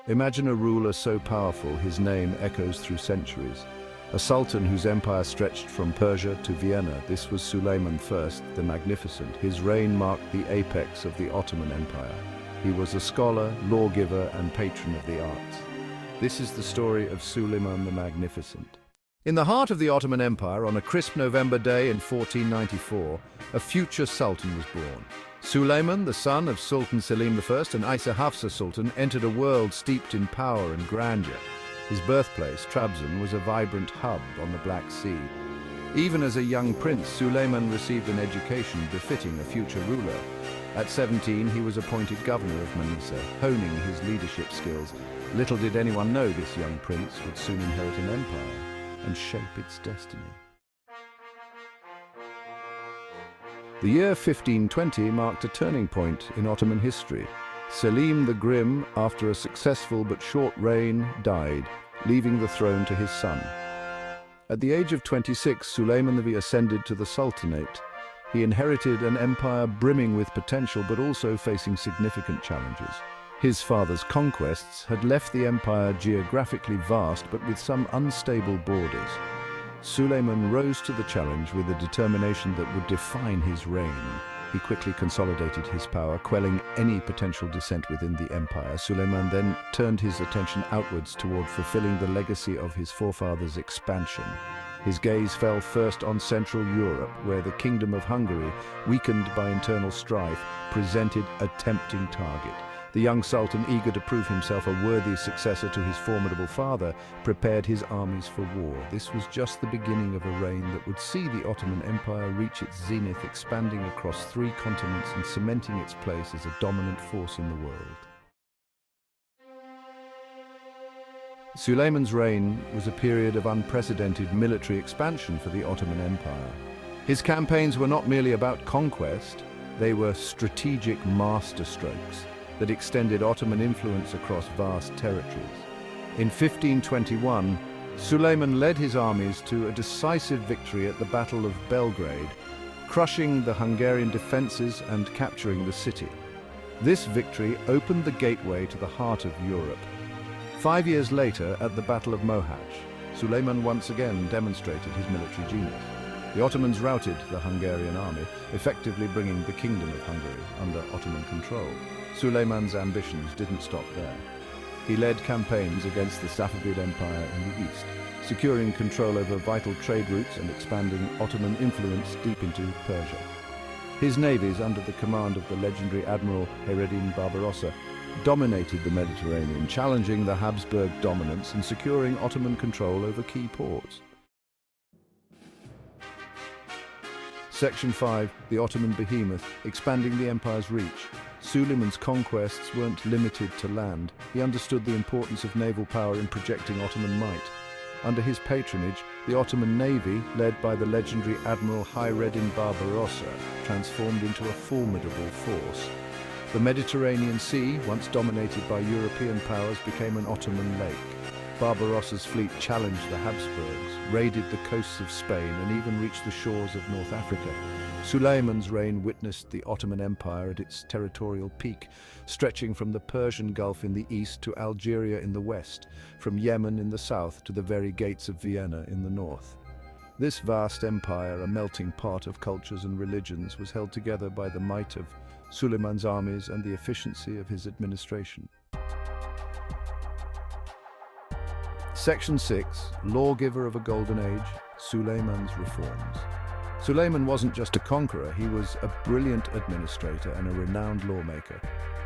Imagine a ruler so powerful his name echoes through centuries. A sultan whose empire stretched from Persia to Vienna. This was Suleiman I the Magnificent. His reign marked the apex of the Ottoman Empire. He was a scholar, lawgiver, and patron of the arts. This is the story of Suleiman the Magnificent. In the heart of the Ottoman Empire, on a crisp November day in 1494, a future sultan was born. Suleiman, the son of Sultan Selim I and Isa Hafsa Sultan, entered a world steeped in power and grandeur. His birthplace, Trabzon, was a vibrant hub on the Black Sea. Even as a young prince, Suleiman received an education befitting a future ruler. At 17, he was appointed governor of Manisa, honing his leadership skills. Little did anyone know this young prince would soon inherit an empire and shape its destiny. The year 1520 marked a turning point in Ottoman history. Selim the Grim, after a successful but short reign, died, leaving the throne to his son. At the age of 26, Suleiman the ascended to the Sultanate. He inherited an empire brimming with potential but also facing significant challenges. His father's conquests had left the empire geographically vast but with some unstable borders. Suleiman rose to the challenge with a determination that would define his reign. He quickly consolidated his power, quelling any potential dissent within the empire. Suleiman then turned his attention outwards toward fulfilling the legacy of his forefathers' expansion. His gaze fell first on Central Europe, where the Kingdom of Hungary, weakened by internal strife, presented a tempting target. The young Sultan, eager to prove himself a worthy successor to his formidable father, prepared his armies for war. This was just the beginning of a reign that would see the Ottoman Empire reach its zenith, expanding across 3 continents and cementing its place as a dominant force in the world. Suleiman's reign was a period of unprecedented military expansion for the Ottoman Empire. His campaigns were not merely about conquest, they were strategic masterstrokes that extended Ottoman influence across vast territories. In 1521, Suleiman led his armies to a decisive victory at the Battle of Belgrade, crushing the Hungarian defenses and capturing the city. This victory opened the gateway to the heart of Europe. 5 years later, at the Battle of Mohacs, Suleiman once again demonstrated his military genius. The Ottomans routed the Hungarian army, effectively bringing the Kingdom of Hungary under Ottoman control. Suleiman's ambitions didn't stop there. He led campaigns against the Safavid Empire in the east, securing control over vital trade routes and expanding Ottoman influence deep into Persia. His navies, under the command of the legendary Admiral Hayreddin Barbarossa, dominated the Mediterranean, challenging the Habsburg dominance and securing Ottoman control over key ports. Section 5, the Ottoman Behemoth, expanding the empire's reach. Suleiman's conquests weren't limited to land. He understood the importance of naval power in projecting Ottoman might. Under his patronage, the Ottoman navy, led by the legendary Admiral Hayreddin Barbarossa, transformed into a formidable force. The Mediterranean Sea, once dominated by European powers, became an Ottoman lake. Barbarossa's fleet challenged the Habsburgs, raided the coasts of Spain, and even reached the shores of North Africa. Suleiman's reign witnessed the Ottoman Empire at its territorial peak, stretching from the Persian Gulf in the east to Algeria in the west, from Yemen in the south to the very gates of Vienna in the north. This vast empire, a melting pot of cultures and religions, was held together by the might of Suleiman's armies and the efficiency of his administration. Section 6, Lawgiver of a Golden Age, Suleiman's Reforms. Suleiman wasn't just a conqueror, he was a brilliant administrator and a renowned lawmaker.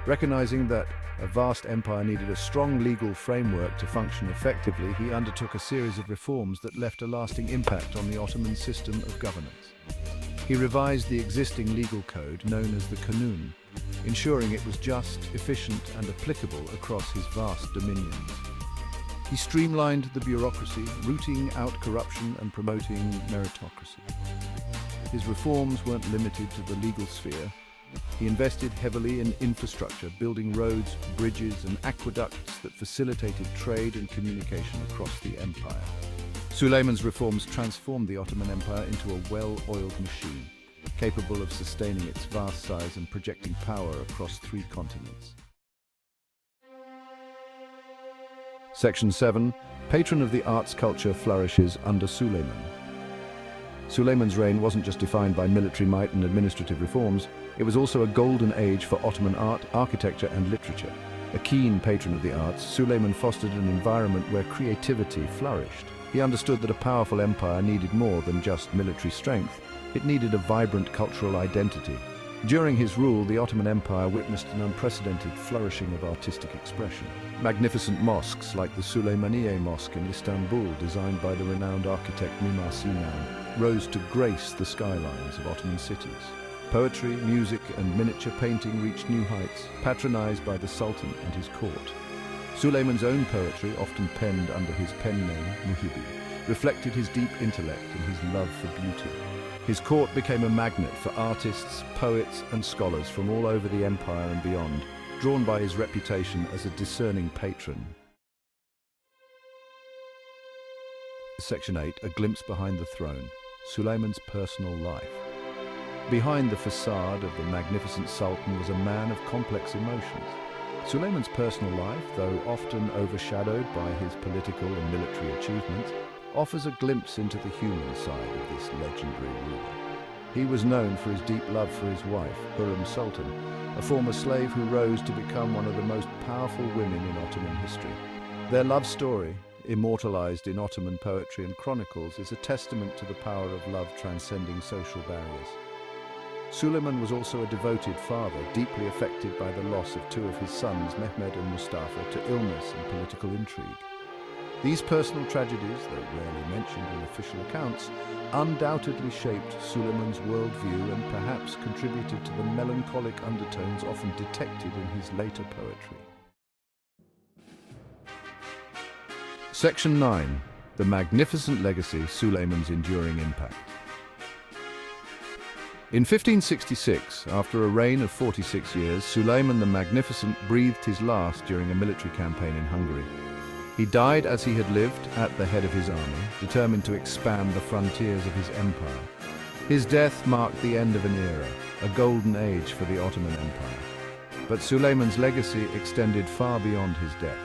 Recognizing that a vast empire needed a strong legal framework to function effectively, he undertook a series of reforms that left a lasting impact on the Ottoman system of governance. He revised the existing legal code known as the Kanun, ensuring it was just, efficient, and applicable across his vast dominions. He streamlined the bureaucracy, rooting out corruption and promoting meritocracy. His reforms weren't limited to the legal sphere. He invested heavily in infrastructure, building roads, bridges, and aqueducts that facilitated trade and communication across the empire. Suleiman's reforms transformed the Ottoman Empire into a well-oiled machine, capable of sustaining its vast size and projecting power across 3 continents. Section 7. Patron of the arts culture flourishes under Suleiman. Suleiman's reign wasn't just defined by military might and administrative reforms, it was also a golden age for Ottoman art, architecture and literature. A keen patron of the arts, Suleiman fostered an environment where creativity flourished. He understood that a powerful empire needed more than just military strength. It needed a vibrant cultural identity. During his rule, the Ottoman Empire witnessed an unprecedented flourishing of artistic expression. Magnificent mosques like the Süleymaniye Mosque in Istanbul, designed by the renowned architect Mimar Sinan, rose to grace the skylines of Ottoman cities. Poetry, music and miniature painting reached new heights, patronized by the Sultan and his court. Suleiman's own poetry, often penned under his pen name, Muhibi, reflected his deep intellect and his love for beauty. His court became a magnet for artists, poets and scholars from all over the empire and beyond, drawn by his reputation as a discerning patron. Section 8. A glimpse behind the throne. Suleiman's personal life. Behind the facade of the magnificent Sultan was a man of complex emotions. Suleiman's personal life, though often overshadowed by his political and military achievements, offers a glimpse into the human side of this legendary ruler. He was known for his deep love for his wife, Sultan, a former slave who rose to become one of the most powerful women in Ottoman history. Their love story, immortalized in Ottoman poetry and chronicles, is a testament to the power of love transcending social barriers. Suleiman was also a devoted father, deeply affected by the loss of two of his sons, Mehmed and Mustafa, to illness and political intrigue. These personal tragedies, though rarely mentioned in official accounts, undoubtedly shaped Suleiman's worldview and perhaps contributed to the melancholic undertones often detected in his later poetry. Section 9. The magnificent legacy, Suleiman's enduring impact. In 1566, after a reign of 46 years, Suleiman the Magnificent breathed his last during a military campaign in Hungary. He died as he had lived, at the head of his army, determined to expand the frontiers of his empire. His death marked the end of an era, a golden age for the Ottoman Empire. But Suleiman's legacy extended far beyond his death.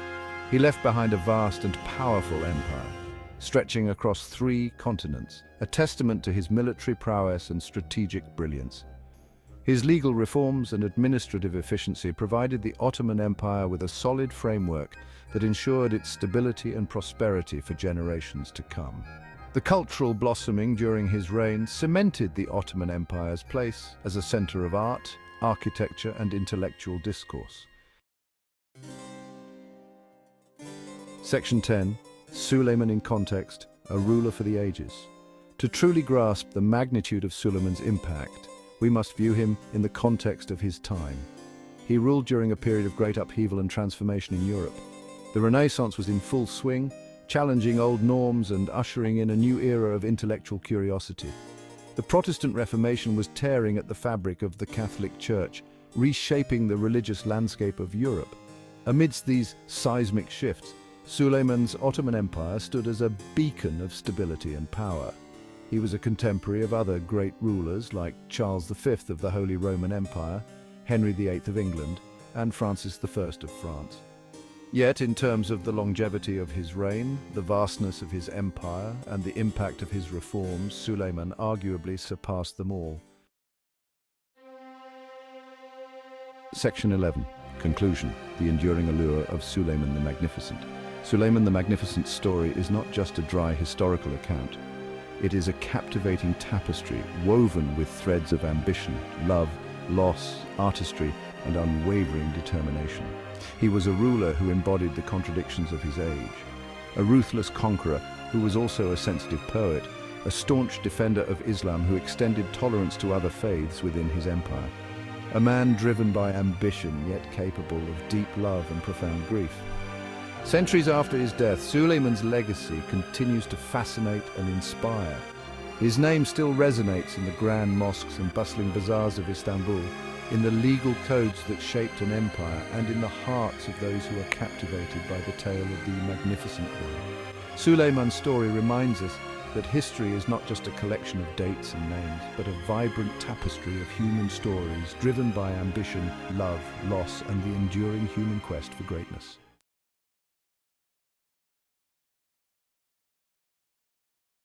He left behind a vast and powerful empire, stretching across 3 continents, a testament to his military prowess and strategic brilliance. His legal reforms and administrative efficiency provided the Ottoman Empire with a solid framework that ensured its stability and prosperity for generations to come. The cultural blossoming during his reign cemented the Ottoman Empire's place as a center of art, architecture, and intellectual discourse. Section 10. Suleiman in context, a ruler for the ages. To truly grasp the magnitude of Suleiman's impact, we must view him in the context of his time. He ruled during a period of great upheaval and transformation in Europe. The Renaissance was in full swing, challenging old norms and ushering in a new era of intellectual curiosity. The Protestant Reformation was tearing at the fabric of the Catholic Church, reshaping the religious landscape of Europe. Amidst these seismic shifts, Suleiman's Ottoman Empire stood as a beacon of stability and power. He was a contemporary of other great rulers like Charles V of the Holy Roman Empire, Henry VIII of England, and Francis I of France. Yet, in terms of the longevity of his reign, the vastness of his empire, and the impact of his reforms, Suleiman arguably surpassed them all. Section 11. Conclusion. The enduring allure of Suleiman the Magnificent. Suleiman the Magnificent's story is not just a dry historical account. It is a captivating tapestry woven with threads of ambition, love, loss, artistry, and unwavering determination. He was a ruler who embodied the contradictions of his age, a ruthless conqueror who was also a sensitive poet, a staunch defender of Islam who extended tolerance to other faiths within his empire, a man driven by ambition yet capable of deep love and profound grief. Centuries after his death, Suleiman's legacy continues to fascinate and inspire. His name still resonates in the grand mosques and bustling bazaars of Istanbul, in the legal codes that shaped an empire, and in the hearts of those who are captivated by the tale of the magnificent one. Suleiman's story reminds us that history is not just a collection of dates and names, but a vibrant tapestry of human stories driven by ambition, love, loss, and the enduring human quest for greatness.